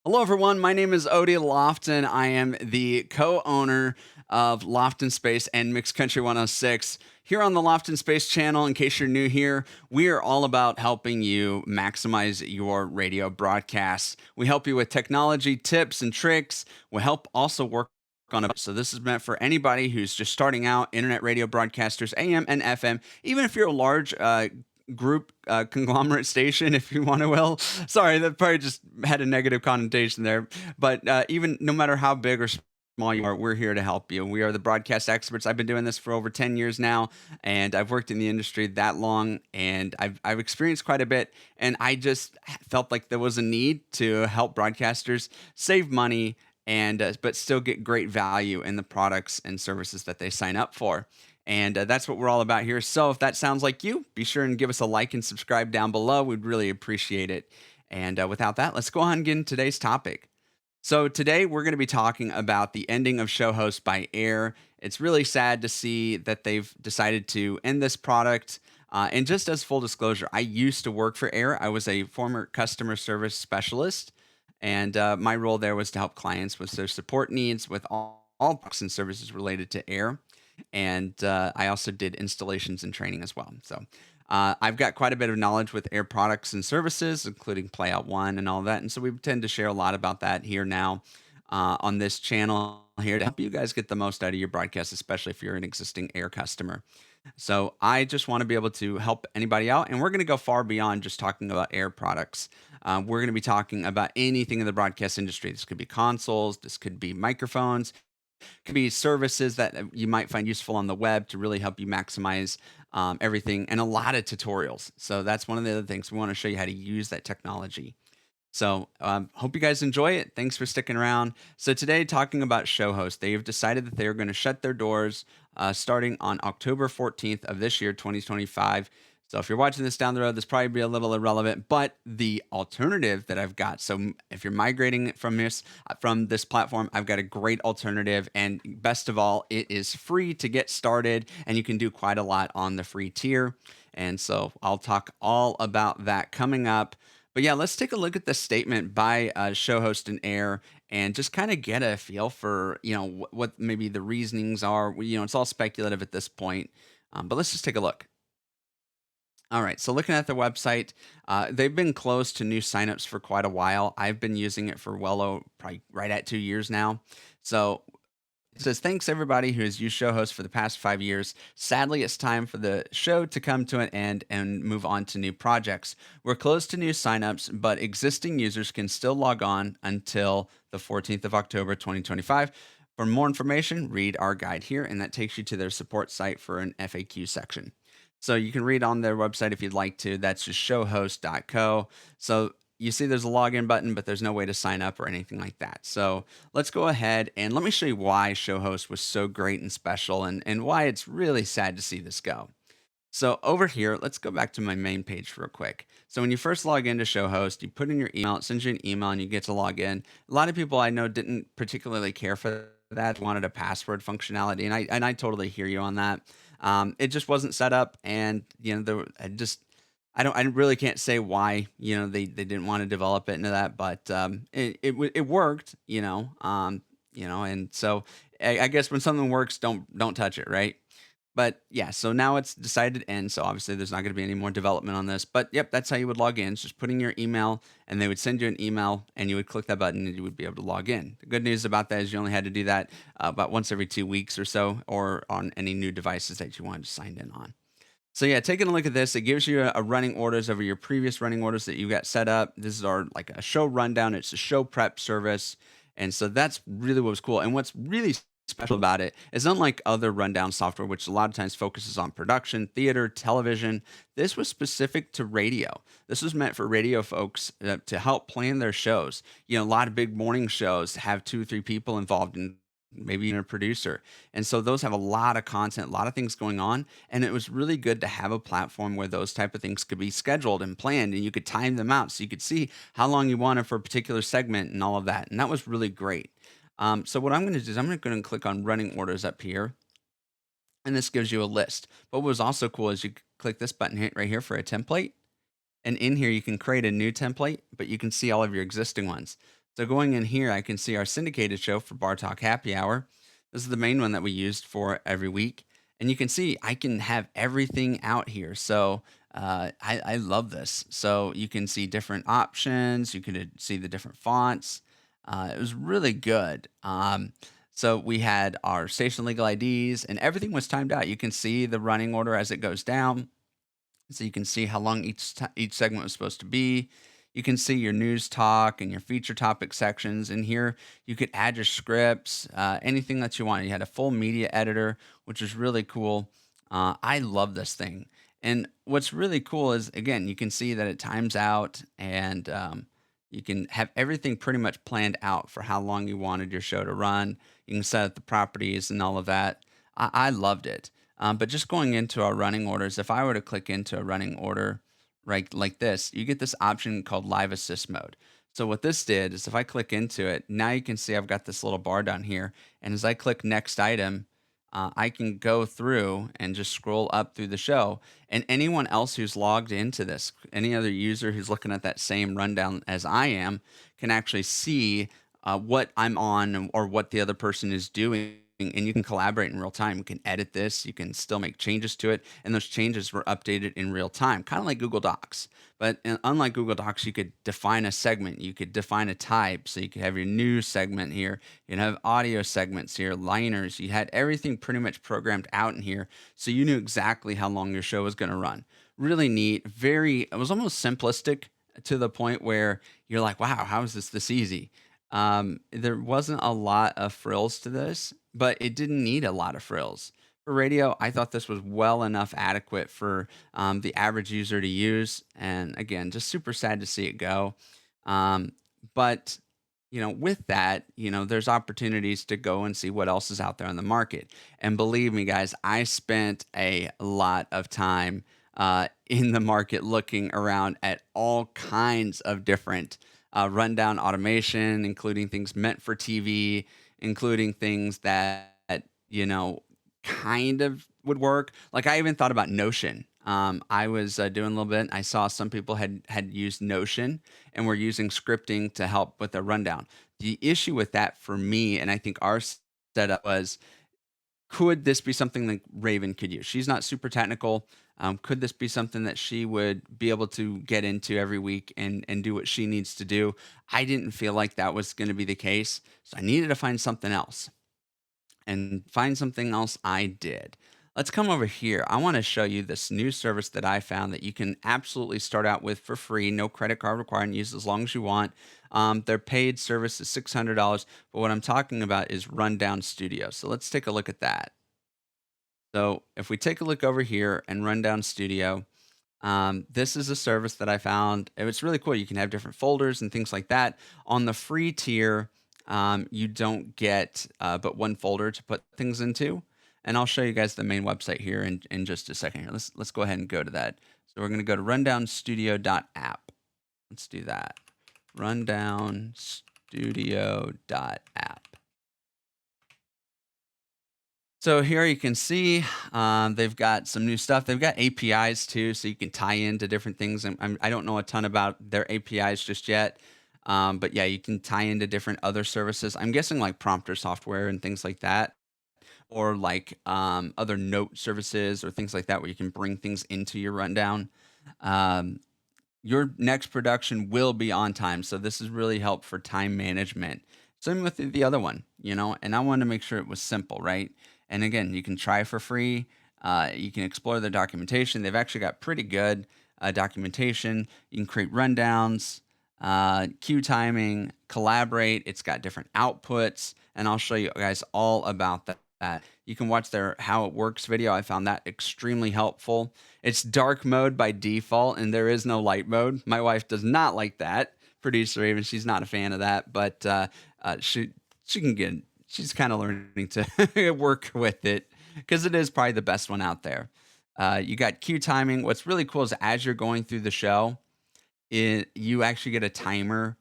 Hello, everyone. My name is Odie Lofton. I am the co-owner of Lofton Space and Mixed Country 106. Here on the Lofton Space channel, in case you're new here, we are all about helping you maximize your radio broadcasts. We help you with technology tips and tricks. We help also work on it. So this is meant for anybody who's just starting out, internet radio broadcasters, AM and FM. Even if you're a large group conglomerate station, if you want to. Well, sorry, that probably just had a negative connotation there. But even no matter how big or small you are, we're here to help you. We are the broadcast experts. I've been doing this for over 10 years now, and I've worked in the industry that long, and I've experienced quite a bit. And I just felt like there was a need to help broadcasters save money and but still get great value in the products and services that they sign up for. And that's what we're all about here. So if that sounds like you, be sure and give us a like and subscribe down below. We'd really appreciate it. And without that, let's go on and get into today's topic. So today we're going to be talking about the ending of Showhost by Aiir. It's really sad to see that they've decided to end this product. And just as full disclosure, I used to work for Aiir. I was a former customer service specialist, and my role there was to help clients with their support needs with all products and services related to Aiir. And I also did installations and training as well. So I've got quite a bit of knowledge with Aiir products and services, including Playout One and all that. And so we tend to share a lot about that here now on this channel here to help you guys get the most out of your broadcast, especially if you're an existing Aiir customer. So I just want to be able to help anybody out. And we're going to go far beyond just talking about Aiir products. We're going to be talking about anything in the broadcast industry. This could be consoles, this could be microphones, could be services that you might find useful on the web to really help you maximize everything, and a lot of tutorials. So that's one of the other things we want to show you how to use that technology. So hope you guys enjoy it. Thanks for sticking around. So today, talking about Showhost, they have decided that they are going to shut their doors starting on October 14th of this year, 2025. So if you're watching this down the road, this probably be a little irrelevant, but the alternative that I've got. So if you're migrating from this platform, I've got a great alternative, and best of all, it is free to get started, and you can do quite a lot on the free tier. And so I'll talk all about that coming up. But yeah, let's take a look at the statement by Showhost and Aiir, and just kind of get a feel for what maybe the reasonings are. It's all speculative at this point, but let's just take a look. All right, so looking at the website, they've been closed to new signups for quite a while. I've been using it for probably right at 2 years now. So it says, thanks everybody who has used Showhost for the past 5 years. Sadly, it's time for the show to come to an end and move on to new projects. We're closed to new signups, but existing users can still log on until the 14th of October, 2025. For more information, read our guide here, and that takes you to their support site for an FAQ section. So you can read on their website if you'd like to. That's just showhost.co. So you see there's a login button, but there's no way to sign up or anything like that. So let's go ahead and let me show you why Showhost was so great and special, and why it's really sad to see this go. So over here, let's go back to my main page real quick. So when you first log into Showhost, you put in your email, it sends you an email, and you get to log in. A lot of people I know didn't particularly care for that, wanted a password functionality, and I totally hear you on that. It just wasn't set up, and I really can't say why they didn't want to develop it into that, but it worked, and so I guess when something works, don't touch it, right? But yeah, so now it's decided to end. So obviously there's not going to be any more development on this. But yep, that's how you would log in. It's just putting your email, and they would send you an email, and you would click that button and you would be able to log in. The good news about that is you only had to do that about once every 2 weeks or so, or on any new devices that you wanted to sign in on. So yeah, taking a look at this, it gives you a running orders over your previous running orders that you got set up. This is our like a show rundown. It's a show prep service. And so that's really what was cool. And what's really special about it is, unlike other rundown software, which a lot of times focuses on production, theater, television, this was specific to radio. This was meant for radio folks to help plan their shows. A lot of big morning shows have 2 or 3 people involved, in maybe even a producer. And so those have a lot of content, a lot of things going on. And it was really good to have a platform where those type of things could be scheduled and planned, and you could time them out so you could see how long you wanted for a particular segment and all of that. And that was really great. So what I'm going to do is I'm going to click on running orders up here, and this gives you a list. But what was also cool is you click this button right here for a template, and in here you can create a new template, but you can see all of your existing ones. So going in here, I can see our syndicated show for Bar Talk Happy Hour. This is the main one that we used for every week. And you can see I can have everything out here. So I love this. So you can see different options. You can see the different fonts. It was really good. So we had our station legal IDs and everything was timed out. You can see the running order as it goes down. So you can see how long each segment was supposed to be. You can see your news talk and your feature topic sections. And here you could add your scripts, anything that you want. You had a full media editor, which is really cool. I love this thing. And what's really cool is, again, you can see that it times out and you can have everything pretty much planned out for how long you wanted your show to run. You can set up the properties and all of that. I loved it. But just going into our running orders, if I were to click into a running order right like this, you get this option called Live Assist Mode. So what this did is if I click into it, now you can see I've got this little bar down here. And as I click next item, I can go through and just scroll up through the show. And anyone else who's logged into this, any other user who's looking at that same rundown as I am, can actually see what I'm on or what the other person is doing. And you can collaborate in real time. You can edit this, you can still make changes to it, and those changes were updated in real time, kind of like Google Docs. But unlike Google Docs, you could define a segment, you could define a type. So you could have your news segment here, you can have audio segments here, liners. You had everything pretty much programmed out in here. So you knew exactly how long your show was going to run. Really neat, it was almost simplistic to the point where you're like, wow, how is this easy? There wasn't a lot of frills to this, but it didn't need a lot of frills. For radio, I thought this was well enough adequate for the average user to use. And again, just super sad to see it go. Um, but with that, there's opportunities to go and see what else is out there on the market. And believe me, guys, I spent a lot of time in the market looking around at all kinds of different rundown automation, including things meant for TV, including things that, you know, kind of would work. Like I even thought about Notion. I was doing a little bit. I saw some people had used Notion and were using scripting to help with the rundown. The issue with that for me, and I think our setup was, could this be something that Raven could use? She's not super technical. Could this be something that she would be able to get into every week and do what she needs to do? I didn't feel like that was going to be the case, so I needed to find something else. And find something else I did. Let's come over here. I want to show you this new service that I found that you can absolutely start out with for free, no credit card required, and use as long as you want. Their paid service is $600, but what I'm talking about is Rundown Studio. So let's take a look at that. So if we take a look over here and Rundown Studio, this is a service that I found. It's really cool. You can have different folders and things like that. On the free tier, you don't get but one folder to put things into. And I'll show you guys the main website here in just a second. Here, let's go ahead and go to that. So we're going to go to rundownstudio.app. Let's do that. Rundownstudio.app. So here you can see they've got some new stuff. They've got APIs too, so you can tie into different things. I don't know a ton about their APIs just yet, but yeah, you can tie into different other services. I'm guessing like prompter software and things like that, or like other note services or things like that, where you can bring things into your rundown. Um, your next production will be on time. So this is really help for time management. Same with the other one, and I wanted to make sure it was simple, right? And again, you can try for free. You can explore the documentation. They've actually got pretty good documentation. You can create rundowns, queue timing, collaborate. It's got different outputs, and I'll show you guys all about that. You can watch their how it works video. I found that extremely helpful. It's dark mode by default, and there is no light mode. My wife does not like that. Producer Raven, she's not a fan of that, but she can get. She's kind of learning to work with it because it is probably the best one out there. You got queue timing. What's really cool is as you're going through the show, you actually get a timer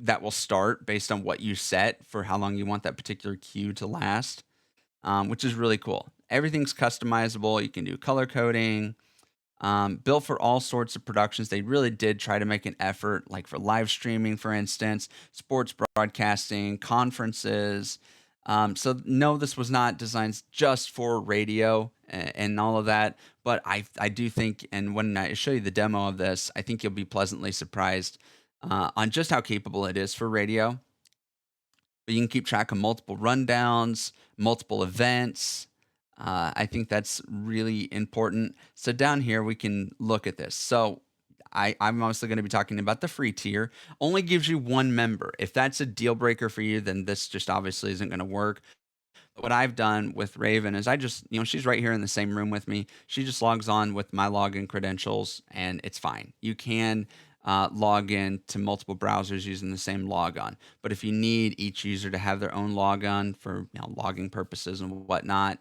that will start based on what you set for how long you want that particular queue to last, which is really cool. Everything's customizable. You can do color coding. built for all sorts of productions. They really did try to make an effort, like for live streaming, for instance, sports broadcasting, conferences. So no, this was not designed just for radio and all of that. But I do think, and when I show you the demo of this, I think you'll be pleasantly surprised on just how capable it is for radio. But you can keep track of multiple rundowns, multiple events. I think that's really important. So down here we can look at this. So I'm also going to be talking about the free tier. Only gives you one member. If that's a deal breaker for you, then this just obviously isn't going to work. What I've done with Raven is I just, she's right here in the same room with me. She just logs on with my login credentials and it's fine. You can log in to multiple browsers using the same logon. But if you need each user to have their own logon for logging purposes and whatnot,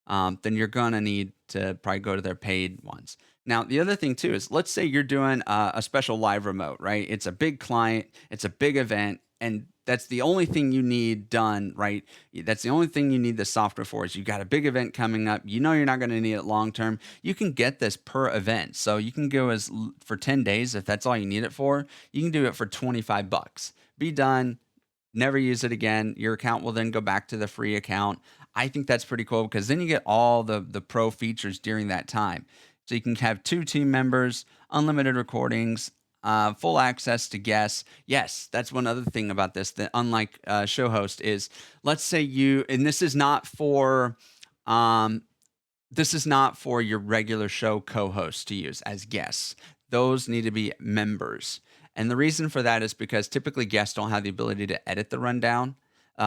then you're gonna need to probably go to their paid ones. Now, the other thing too is, let's say you're doing a special live remote, right? It's a big client, it's a big event, and that's the only thing you need done, right? That's the only thing you need the software for. Is you got a big event coming up. You know you're not going to need it long term. You can get this per event, so you can go for 10 days if that's all you need it for. You can do it for $25. Be done. Never use it again. Your account will then go back to the free account. I think that's pretty cool because then you get all the pro features during that time. So you can have two team members, unlimited recordings, full access to guests. Yes, that's one other thing about this that unlike Showhost is, let's say and um, this is not for your regular show co-hosts to use as guests. Those need to be members. And the reason for that is because typically guests don't have the ability to edit the rundown.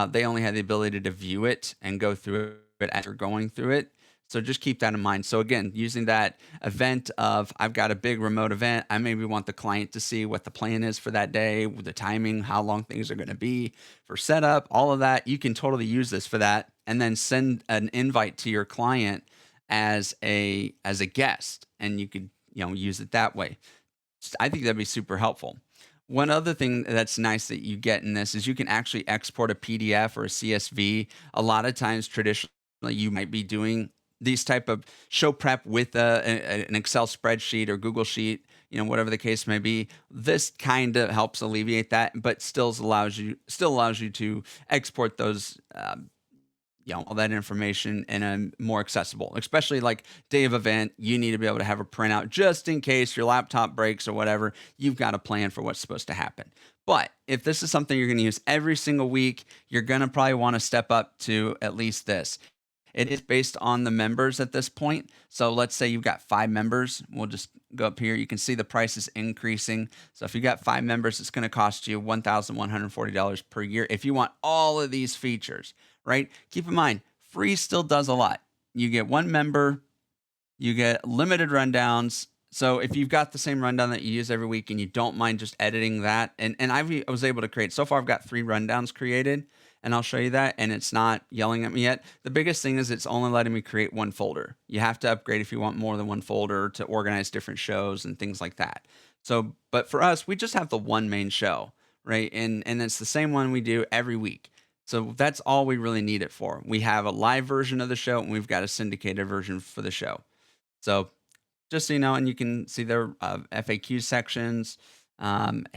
They only have the ability to view it and go through it as you're going through it. So just keep that in mind. So again, using that event of I've got a big remote event, I maybe want the client to see what the plan is for that day, the timing, how long things are going to be for setup, all of that. You can totally use this for that, and then send an invite to your client as a guest, and you could use it that way. I think that'd be super helpful. One other thing that's nice that you get in this is you can actually export a PDF or a CSV. A lot of times, traditionally, you might be doing these type of show prep with an Excel spreadsheet or Google Sheet, whatever the case may be. This kind of helps alleviate that, but still allows you to export those all that information in a more accessible, especially like day of event. You need to be able to have a printout just in case your laptop breaks or whatever. You've got a plan for what's supposed to happen. But if this is something you're going to use every single week, you're going to probably want to step up to at least this. It is based on the members at this point. So let's say you've got 5 members. We'll just go up here. You can see the price is increasing. So if you got 5 members, it's going to cost you $1,140 per year if you want all of these features, right? Keep in mind, free still does a lot. You get 1 member, you get limited rundowns. So if you've got the same rundown that you use every week and you don't mind just editing that, and I was able to create, so far I've got 3 rundowns created, and I'll show you that, and it's not yelling at me yet. The biggest thing is it's only letting me create 1 folder. You have to upgrade if you want more than 1 folder to organize different shows and things like that. So, but for us, we just have the one main show, right? And it's the same one we do every week. So that's all we really need it for. We have a live version of the show, and we've got a syndicated version for the show. So just so you know, and you can see their FAQ sections, and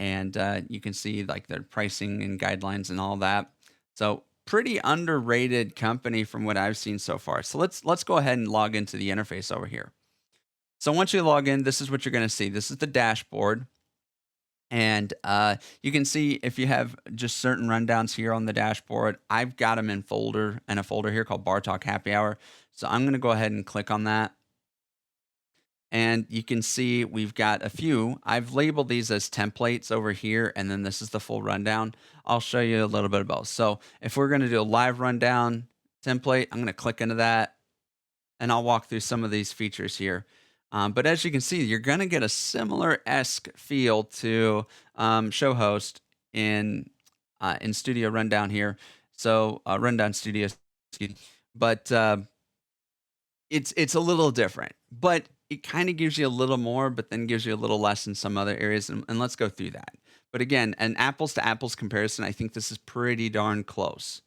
you can see like their pricing and guidelines and all that. So pretty underrated company from what I've seen so far. So let's go ahead and log into the interface over here. So once you log in, this is what you're going to see. This is the dashboard. And you can see if you have just certain rundowns here on the dashboard. I've got them in a folder here called Bar Talk Happy Hour. So I'm going to go ahead and click on that. And you can see we've got a few. I've labeled these as templates over here, and then this is the full rundown. I'll show you a little bit about. So if we're going to do a live rundown template, I'm going to click into that, and I'll walk through some of these features here. But as you can see, you're going to get a similar-esque feel to Showhost in Studio Rundown here. So Rundown Studio, excuse me. But it's a little different, but it kind of gives you a little more, but then gives you a little less in some other areas. And let's go through that. But again, an apples to apples comparison, I think this is pretty darn close.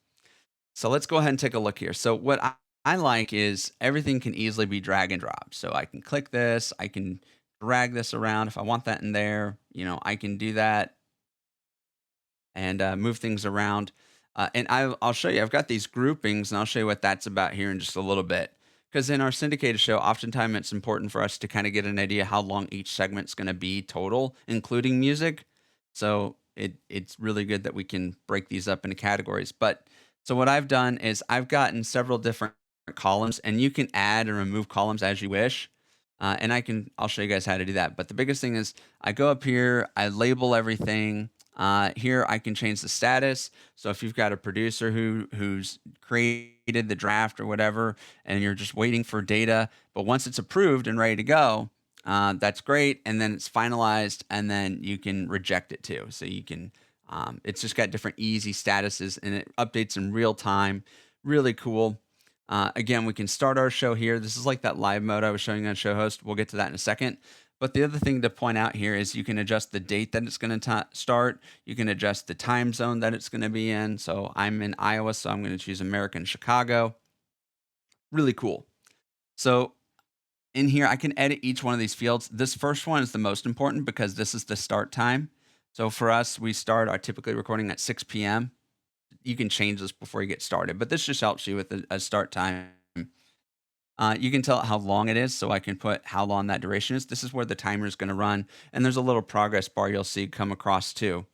So let's go ahead and take a look here. So what I like is everything can easily be drag and drop. So I can click this, I can drag this around if I want that in there. I can do that and move things around. And I'll show you. I've got these groupings, and I'll show you what that's about here in just a little bit. Because in our syndicated show, oftentimes it's important for us to kind of get an idea how long each segment's going to be total, including music. So it's really good that we can break these up into categories. But so what I've done is I've gotten several different columns, and you can add and remove columns as you wish. And I'll show you guys how to do that. But the biggest thing is I go up here, I label everything. Here I can change the status. So if you've got a producer who's created the draft or whatever, and you're just waiting for data, but once it's approved and ready to go, that's great. And then it's finalized, and then you can reject it too. So you can, it's just got different easy statuses, and it updates in real time. Really cool. Again, we can start our show here. This is like that live mode I was showing on Showhost. We'll get to that in a second. But the other thing to point out here is you can adjust the date that it's going to start. You can adjust the time zone that it's going to be in. So I'm in Iowa, so I'm going to choose American Chicago. Really cool. So in here, I can edit each one of these fields. This first one is the most important because this is the start time. So for us, we start our typically recording at 6 p.m. You can change this before you get started, but this just helps you with a start time. You can tell it how long it is, so I can put how long that duration is. This is where the timer is going to run, and there's a little progress bar you'll see come across too.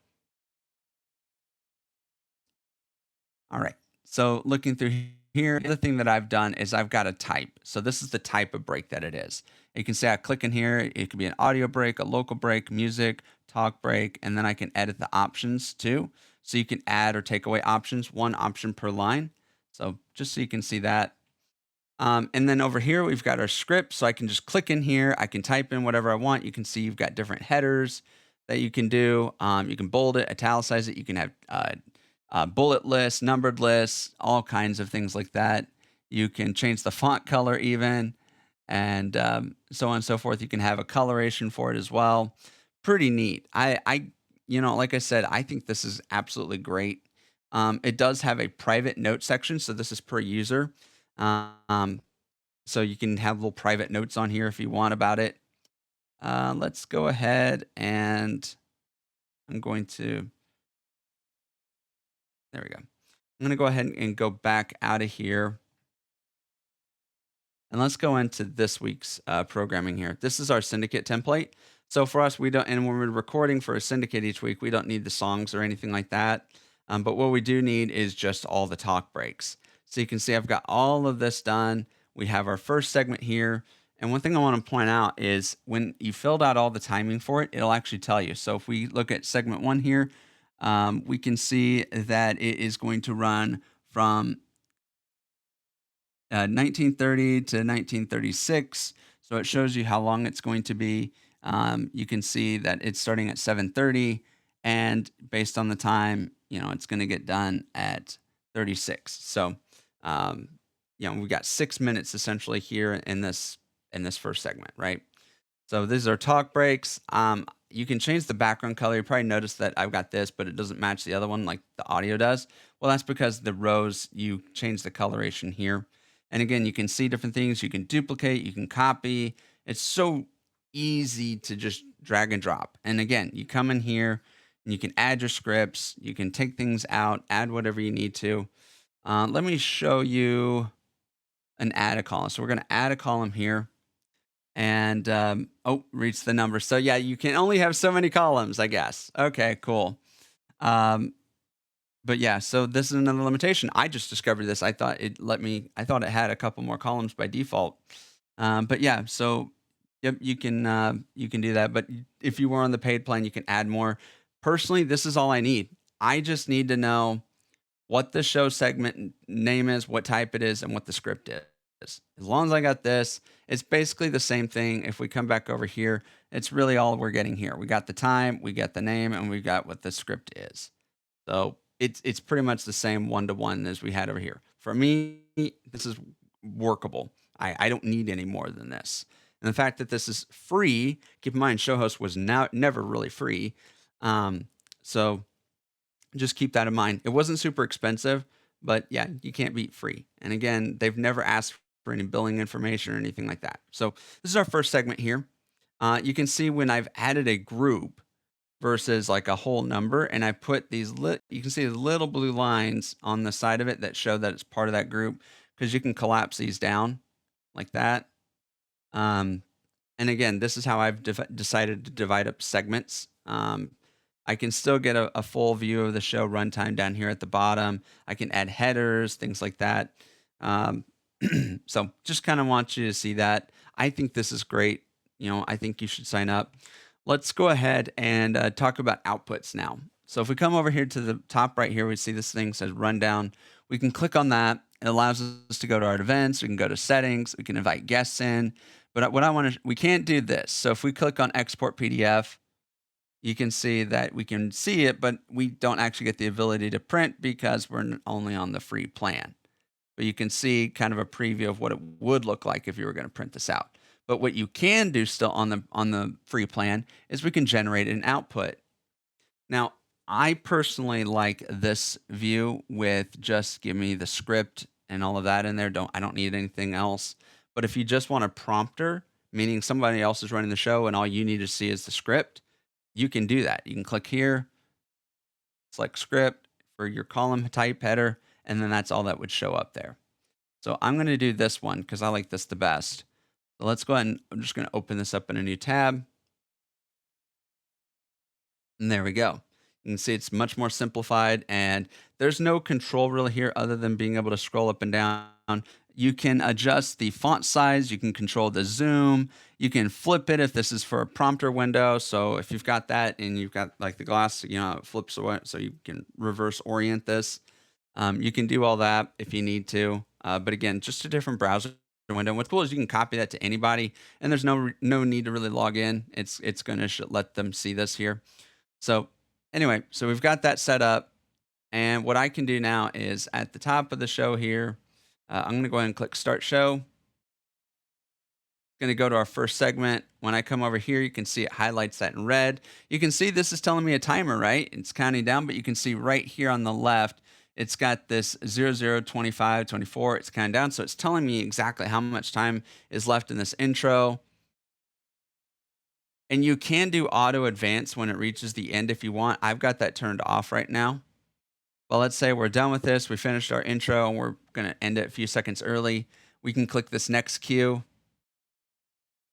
All right. So looking through here, the other thing that I've done is I've got a type. So this is the type of break that it is. You can say I click in here. It could be an audio break, a local break, music, talk break, and then I can edit the options too. So you can add or take away options, one option per line. So just so you can see that. And then over here, we've got our script. So I can just click in here. I can type in whatever I want. You can see you've got different headers that you can do. You can bold it, italicize it. You can have bullet lists, numbered lists, all kinds of things like that. You can change the font color even, and so on and so forth. You can have a coloration for it as well. Pretty neat. Like I said, I think this is absolutely great. It does have a private note section, so this is per user. Um, so you can have little private notes on here if you want about it. Let's go ahead and I'm going to, there we go. I'm going to go ahead and go back out of here. And let's go into this week's programming here. This is our syndicate template. So for us, we don't, and when we're recording for a syndicate each week, we don't need the songs or anything like that. But what we do need is just all the talk breaks. So you can see I've got all of this done. We have our first segment here. And one thing I want to point out is when you filled out all the timing for it, it'll actually tell you. So if we look at segment 1 here, we can see that it is going to run from 1930 to 1936. So it shows you how long it's going to be. You can see that it's starting at 7:30, and based on the time, it's going to get done at 36. So, we've got 6 minutes essentially here in this first segment, right? So these are talk breaks. You can change the background color. You probably noticed that I've got this, but it doesn't match the other one like the audio does. Well, that's because the rows, you change the coloration here. And again, you can see different things. You can duplicate, you can copy. It's so easy to just drag and drop. And again, you come in here and you can add your scripts. You can take things out, add whatever you need to. Let me show you an add a column. So we're going to add a column here. And reach the number. So yeah, you can only have so many columns, I guess. Okay, cool. But yeah, so this is another limitation. I just discovered this. I thought I thought it had a couple more columns by default. But yeah, so yep, you can do that. But if you were on the paid plan, you can add more. Personally, this is all I need. I just need to know what the show segment name is, what type it is, and what the script is. As long as I got this, it's basically the same thing. If we come back over here, it's really all we're getting here. We got the time, we got the name, and we got what the script is. So it's pretty much the same one-to-one as we had over here. For me, this is workable. I don't need any more than this. And the fact that this is free, keep in mind, Showhost was never really free. So just keep that in mind. It wasn't super expensive, But yeah, you can't beat free. And again, they've never asked for any billing information or anything like that. So this is our first segment here. You can see when I've added a group versus like a whole number, and I put these you can see the little blue lines on the side of it that show that it's part of that group, because you can collapse these down like that. Um, and again, this is how I've decided to divide up segments. I can still get a full view of the show runtime down here at the bottom. I can add headers, things like that. Um, so just kind of want you to see that. I think this is great. I think you should sign up. Let's go ahead and talk about outputs now. So if we come over here to the top right here, we see this thing says rundown. We can click on that. It allows us to go to our events. We can go to settings. We can invite guests in. But what I want to, we can't do this. So if we click on export PDF, you can see that we can see it, but we don't actually get the ability to print because we're only on the free plan. But you can see kind of a preview of what it would look like if you were going to print this out. But what you can do still on the free plan is we can generate an output. Now, I personally like this view with just give me the script and all of that in there. I don't need anything else. But if you just want a prompter, meaning somebody else is running the show and all you need to see is the script, you can do that. You can click here, select script for your column type header, and then that's all that would show up there. So I'm going to do this one because I like this the best. So let's go ahead and I'm just going to open this up in a new tab. And there we go. You can see it's much more simplified, and there's no control really here other than being able to scroll up and down. You can adjust the font size. You can control the zoom. You can flip it if this is for a prompter window. So if you've got that and you've got like the glass, it flips away so you can reverse orient this. You can do all that if you need to. But again, just a different browser window. What's cool is you can copy that to anybody, and there's no need to really log in. It's going to let them see this here. So anyway, so we've got that set up, and what I can do now is at the top of the show here, I'm going to go ahead and click Start Show. Going to go to our first segment. When I come over here, you can see it highlights that in red. You can see this is telling me a timer, right? It's counting down, but you can see right here on the left, it's got this 00, 25, 24. It's counting down, so it's telling me exactly how much time is left in this intro. And you can do auto advance when it reaches the end if you want. I've got that turned off right now. Well, let's say we're done with this. We finished our intro and we're going to end it a few seconds early. We can click this next cue.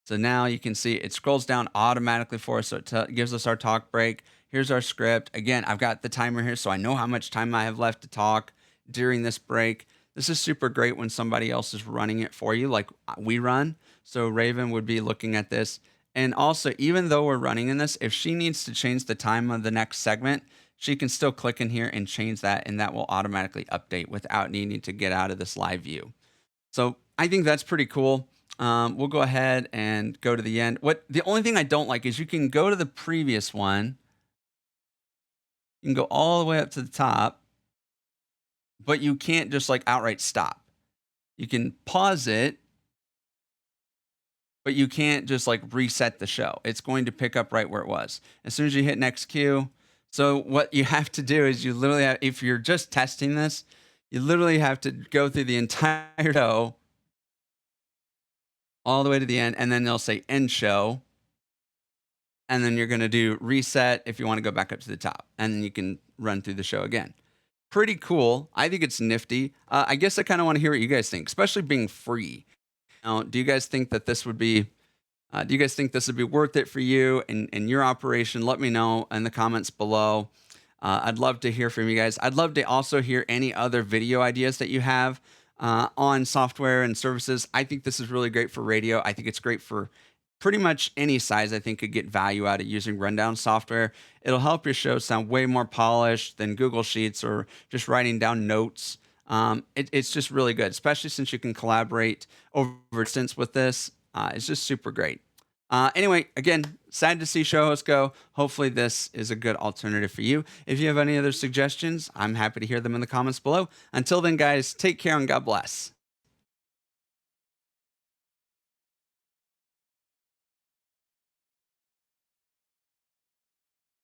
So now you can see it scrolls down automatically for us. So it gives us our talk break. Here's our script. Again, I've got the timer here, so I know how much time I have left to talk during this break. This is super great when somebody else is running it for you, like we run. So Raven would be looking at this. And also, even though we're running in this, if she needs to change the time of the next segment, she can still click in here and change that, and that will automatically update without needing to get out of this live view. So I think that's pretty cool. We'll go ahead and go to the end. The only thing I don't like is you can go to the previous one. You can go all the way up to the top, but you can't just like outright stop. You can pause it, but you can't just like reset the show. It's going to pick up right where it was. As soon as you hit next cue. So what you have to do is you literally have, if you're just testing this, you literally have to go through the entire show all the way to the end, and then they'll say end show. And then you're going to do reset if you want to go back up to the top, and then you can run through the show again. Pretty cool. I think it's nifty. I guess I kind of want to hear what you guys think, especially being free. Now, do you guys think that this would be worth it for you and your operation? Let me know in the comments below. I'd love to hear from you guys. I'd love to also hear any other video ideas that you have on software and services. I think this is really great for radio. I think it's great for pretty much any size. I think could get value out of using Rundown software. It'll help your show sound way more polished than Google Sheets or just writing down notes. It's just really good, especially since you can collaborate over distance with this. It's just super great. Anyway, again, sad to see Showhost go. Hopefully this is a good alternative for you. If you have any other suggestions, I'm happy to hear them in the comments below. Until then, guys, take care and God bless.